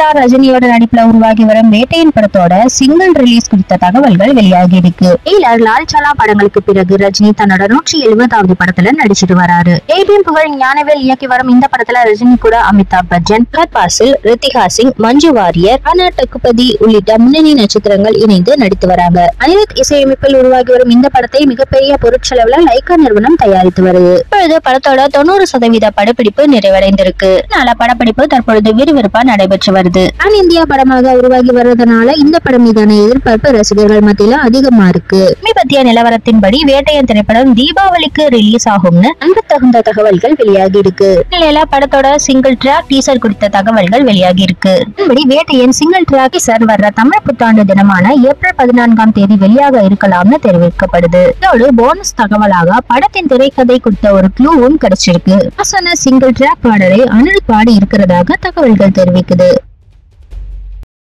Star ரஜினியோட நடிப்புல உருவாகி வரும் வேட்டையன் படத்தோட சிங்கிள் ரிலீஸ் குறித்த தகவல்கள் வெளியாகி இருக்கு. லால் சலா படங்களுக்கு பிறகு ரஜினி தன்னோட 170வது படத்துல நடிச்சிட்டு வராரு. ஏபிஎம் புகழ் ஞானவேல் இயக்கி வரும் இந்த படத்துல ரஜினி கூட அமிதாப் பச்சன், ஃபஹத் ஃபாசில், ரித்திகா சிங், மஞ்சு வாரியர், ராணா டக்குபதி உள்ளிட்ட முன்னணி நட்சத்திரங்கள் இணைந்து நடித்து வராங்க. அனிருத் இசையமைப்பில் உருவாகி வரும் இந்த படத்தை மிகப்பெரிய பொருட்செலவுல லைகா நிறுவனம் தயாரித்து வருது. இப்பொழுது படத்தோட 90% படப்பிடிப்பு நிறைவடைந்திருக்கு. படப்பிடிப்பு தற்பொழுது விறுவிறுப்பா நடைபெற்று வருது. இந்தியா படமாக உருவாகி வருவதனால இந்த படம் மீதான எதிர்பார்ப்பு ரசிகர்கள் மத்தியில அதிகமா இருக்கு. சமீபத்திய நிலவரத்தின்படி வேட்டையன் திரைப்படம் தீபாவளிக்கு ரிலீஸ் ஆகும்னு நம்ப தகுந்த தகவல்கள் வெளியாகி இருக்கு. படத்தோட சிங்கிள் டிராக் டீசர் குறித்த தகவல்கள் வெளியாகி இருக்கு. வேட்டையன் சிங்கிள் டிராக் டீசர் வர்ற தமிழ் புத்தாண்டு தினமான ஏப்ரல் 14ஆம் தேதி வெளியாக இருக்கலாம்னு தெரிவிக்கப்படுது. இதோடு போனஸ் தகவலாக படத்தின் திரைக்கதை குறித்த ஒரு க்ளூவும் கிடைச்சிருக்கு. சிங்கிள் டிராக் பாடலை அனிருத் பாடி இருக்கிறதாக தகவல்கள் தெரிவிக்குது.